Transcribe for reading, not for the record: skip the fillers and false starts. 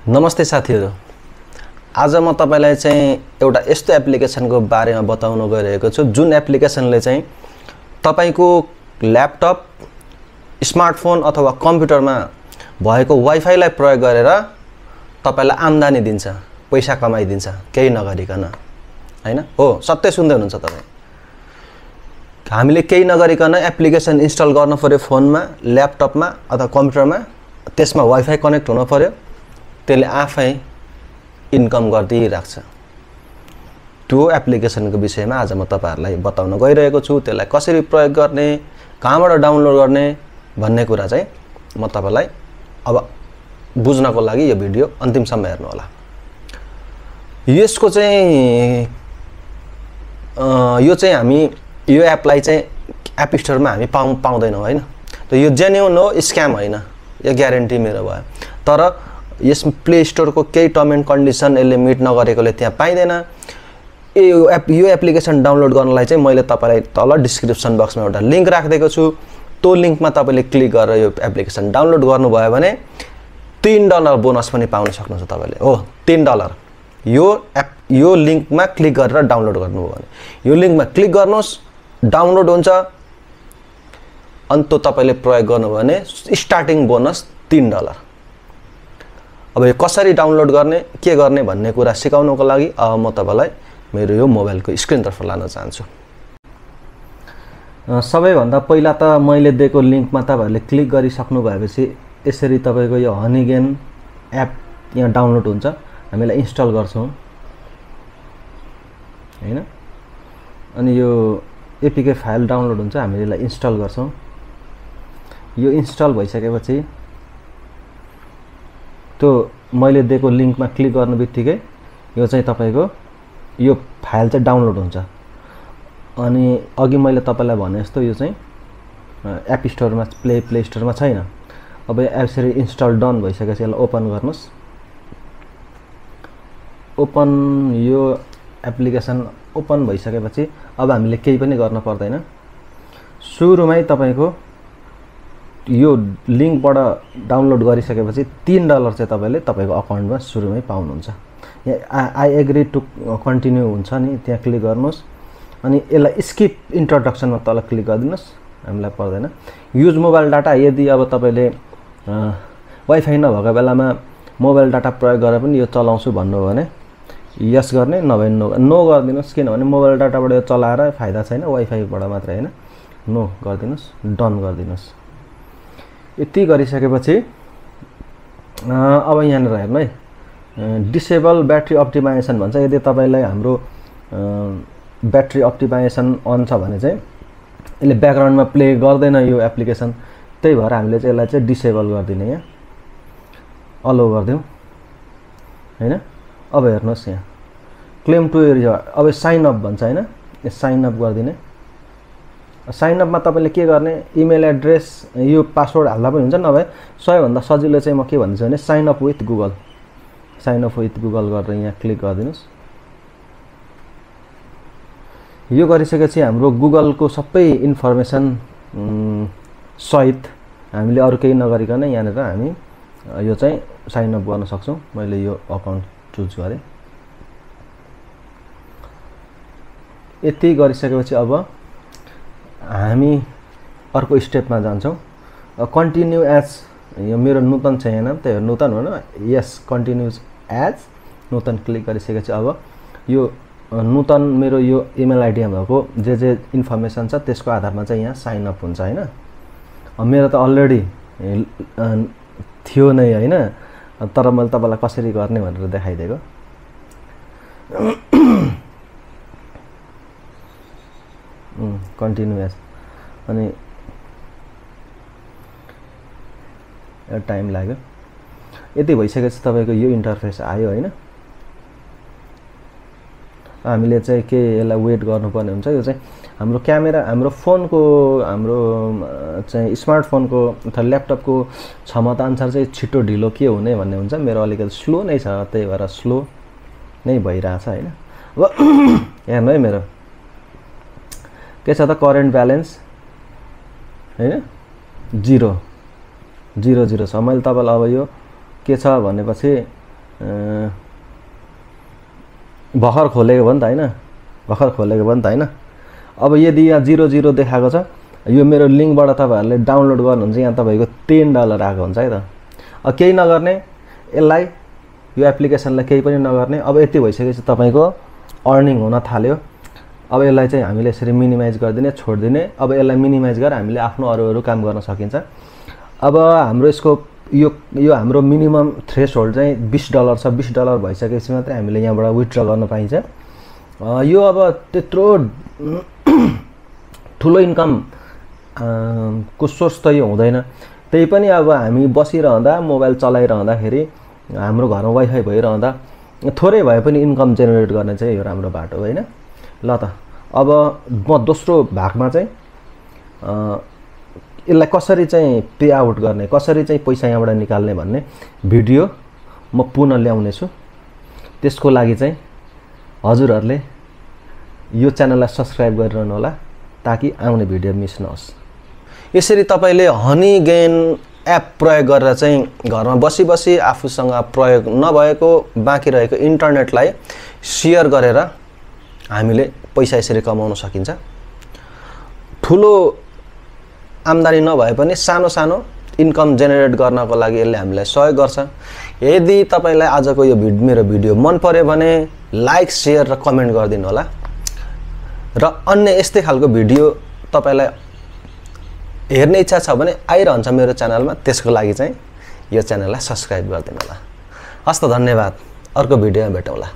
नमस्ते साथीहरु। आज म तपाईलाई चाहिँ एउटा यस्तो एप्लिकेसनको बारेमा बताउन गइरहेको छु जुन एप्लिकेसनले चाहिँ तपाईको ल्यापटप, स्मार्टफोन अथवा कम्प्युटरमा भएको वाइफाई लाई प्रयोग गरेर तपाईलाई आम्दानी दिन्छ, पैसा कमाइदिन्छ केही नगरिकन, हैन? हो, सत्य सुन्दै हुनुहुन्छ तपाई। हामीले केही नगरिकन एप्लिकेसन इन्स्टल गर्न पर्यो फोनमा, ल्यापटपमा अथवा कम्प्युटरमा, त्यसमा वाइफाई कनेक्ट हुन पर्यो, त्यसले आफै इन्कम गर्दिराख्छ। त्यो एप्लिकेसनको विषयमा आज म तपाईहरुलाई बताउन गइरहेको छु। त्यसलाई कसरी प्रयोग गर्ने, कहाँबाट डाउनलोड गर्ने भन्ने कुरा चाहिँ म तपाईलाई अब बुझ्नको लागि यो भिडियो अन्तिमसम्म हेर्नु होला। यसको चाहिँ हामी यो एपलाई चाहिँ एप स्टोरमा हामी पाउँदैनौं, हैन? त यो जेन्युन हो, स्क्याम हैन, यो ग्यारेन्टी मेरो भयो। तर यस प्ले स्टोरको केही टर्म एन्ड कन्डिसन यसले मिट नगरेकोले त्यहाँ पाइदैन। यो एप्लिकेसन डाउनलोड गर्नलाई चाहिँ मैले तपाईलाई तल डिस्क्रिप्सन बक्समा एउटा लिंक राखिदिएको छु। त्यो लिंकमा तपाईले क्लिक गरेर यो एप्लिकेसन डाउनलोड गर्नुभयो भने $3 बोनस पनि पाउन सक्नुहुन्छ तपाईले। हो, $3। यो लिंकमा क्लिक गरेर डाउनलोड गर्नुभयो भने यो लिंकमा क्लिक गर्नुस्, डाउनलोड हुन्छ। अनि त्यो तपाईले प्रयोग गर्नुभयो भने स्टार्टिङ बोनस $3। अब यो कसरी डाउनलोड गर्ने, के गर्ने भन्ने कुरा सिकाउनको लागि अब म तपाईलाई मेरो यो मोबाइलको स्क्रिनतर्फ लान चाहन्छु। सबैभन्दा पहिला त मैले दिएको लिंकमा तपाईहरुले क्लिक गरिसक्नु भएपछि यसरी तपाईको यो हनीगेन एप यहाँ डाउनलोड हुन्छ। हामीलाई इन्स्टल गर्छौं, हैन? अनि यो एपीके फाइल डाउनलोड हुन्छ, हामीले यसलाई इन्स्टल गर्छौं। यो इन्स्टल भइसकेपछि त्यो मैले दिएको लिंकमा क्लिक गर्नुबित्तिकै यो चाहिँ तपाईको यो फाइल चाहिँ डाउनलोड हुन्छ। अनि अघि मैले तपाईलाई भने जस्तो यो चाहिँ एप स्टोरमा प्ले स्टोरमा छैन। अब यसरी इन्स्टल डन भइसकेपछि यसलाई ओपन गर्नुस्। ओपन यो एप्लिकेसन ओपन भइसकेपछि अब हामीले केही पनि गर्न पर्दैन। सुरुमै तपाईको यो लिंकबाट डाउनलोड गरिसकेपछि $3 चाहिँ तपाईले तपाईको अकाउन्टमा सुरुमै पाउनुहुन्छ। यहाँ आई एग्री टु कन्टिन्यू हुन्छ नि, त्यहाँ क्लिक गर्नुस्। अनि यसलाई स्किप इन्ट्रोडक्सनमा तल क्लिक गरिदिनुस्, हामीलाई पर्दैन। युज मोबाइल डाटा, यदि अब तपाईले वाइफाई नभएको बेलामा मोबाइल डाटा प्रयोग गरेर पनि यो चलाउँछु भन्नु हो भने यस गर्ने, नभए नो गरिदिनुस्। किनभने मोबाइल डाटाबाट यो चलाएर फाइदा छैन, वाइफाईबाट मात्र हैन। No गरिदिनुस्, done गरिदिनुस्। यति गरिसकेपछि अब यहाँनिर हेर्नु है, डिसेबल ब्याट्री अप्टिमाइजेसन भन्छ। यदि तपाईलाई हाम्रो ब्याट्री अप्टिमाइजेसन अन छ भने चाहिँ यसले ब्याकग्राउन्डमा प्ले गर्दैन यो एप्लिकेसन। त्यही भएर हामीले चाहिँ यसलाई चाहिँ डिसेबल गरिदिने, यहाँ अलो गरिदिउँ, हैन? अब हेर्नुस् यहाँ क्लेम टु एरिया, अब साइन अप भन्छ, हैन? यो साइन अप गरिदिने। साइन अपमा तपाईले के गर्ने, इमेल एड्रेस, यो पासवर्ड हाल्दा पनि हुन्छ, नभए सबैभन्दा सजिलो चाहिँ म के भन्छु भने sign up with Google. Sign up with Google गरेर यहाँ क्लिक गरिदिनुस्। यो गरिसकेपछि हाम्रो गुगलको सबै इन्फर्मेसन सहित हामीले अरु केही नगरिकन यहाँनिर हामी यो चाहिँ साइन अप गर्न सक्छौं। मैले यो अकाउन्ट चुज गरे। यति गरिसकेपछि अब हामी अर्को स्टेपमा जान्छौं। कन्टिन्यू एज, यो मेरो नूतन छ यहाँ नाम, त्यही हो नूतन हो न। यस, कन्टिन्यूज एज नूतन क्लिक गरिसकेपछि अब यो नूतन मेरो यो इमेल आईडी भएको जे इन्फर्मेसन छ त्यसको आधारमा चाहिँ यहाँ साइन अप हुन्छ, हैन? मेरो त अलरेडी थियो नै, हैन? तर मैले तपाईलाई कसरी गर्ने भनेर देखाइदिएको। कन्टिन्यू एज, अनि टाइम लाग्यो। यति भइसकेपछि तपाईको यो इन्टरफेस आयो, हैन? हामीले चाहिँ के यसलाई वेट गर्नुपर्ने हुन्छ। यो चाहिँ हाम्रो क्यामेरा, हाम्रो फोनको, हाम्रो चाहिँ स्मार्टफोनको अथवा ल्यापटपको क्षमता अनुसार चाहिँ छिटो ढिलो के हुने भन्ने हुन्छ। मेरो अलिकति स्लो नै छ, त्यही भएर स्लो नै भइरहेछ, हैन? अब हेर्नु है, मेरो के छ त, करेन्ट ब्यालेन्स, हैन? 0 0 0 छ। मैले तपाईलाई अब यो के छ भनेपछि भर्खर खोलेको भयो नि त हैन, भर्खर खोलेको भयो नि त हैन। अब यदि यहाँ 00 देखाएको छ, यो मेरो लिङ्कबाट तपाईहरुले डाउनलोड गर्नुहुन्छ, यहाँ तपाईको $10 आएको हुन्छ है त। अब केही नगर्ने, यसलाई यो एप्लिकेसनलाई केही पनि नगर्ने। अब यति भइसकेपछि तपाईको अर्निङ हुन थाल्यो। अब यसलाई चाहिँ हामीले यसरी मिनिमाइज गरिदिने, छोड्दिने। अब यसलाई मिनिमाइज गरेर हामीले आफ्नो अरू काम गर्न सकिन्छ। अब हाम्रो यसको यो हाम्रो मिनिमम थ्रेसहोल्ड चाहिँ $20 छ। $20 भइसकेपछि मात्रै हामीले यहाँबाट विथड्र गर्न पाइन्छ। यो अब त्यत्रो ठुलो इन्कम को सोर्स त यो हुँदैन। त्यही पनि अब हामी बसिरहँदा, मोबाइल चलाइरहँदाखेरि, हाम्रो घरमा वाइफाई भइरहँदा थोरै भए पनि इन्कम जेनेरेट गर्ने चाहिँ यो राम्रो बाटो हो हैन। ल त अब म दोस्रो भागमा चाहिँ यसलाई कसरी चाहिँ पे आउट गर्ने, कसरी चाहिँ पैसा यहाँबाट निकाल्ने भन्ने भिडियो म पुनः ल्याउने छु। त्यसको लागि चाहिँ हजुरहरूले यो च्यानललाई सब्स्क्राइब गरिरहनु होला ताकि आउने भिडियो मिस नहोस्। यसरी तपाईले हनी गेन एप प्रयोग गरेर चाहिँ घरमा बसी बसी आफूसँग प्रयोग नभएको बाँकी रहेको इन्टरनेटलाई शेयर गरेर हामीले पैसा यसरी कमाउन सकिन्छ। ठुलो आम्दानी नभए पनि सानो सानो इन्कम जेनेरेट गर्नको लागि यसले हामीलाई सहयोग गर्छ। यदि तपाईलाई आजको यो मेरो भिडियो मन पर्यो भने लाइक, शेयर र कमेन्ट गरिदिनु होला। र अन्य यस्तै खालको भिडियो तपाईलाई हेर्ने इच्छा छ भने आइरहन्छ मेरो च्यानलमा, त्यसको लागि चाहिँ यो च्यानललाई सब्स्क्राइब गरिदिनु होला। हस्त, धन्यवाद। अर्को भिडियोमा भेटौँला।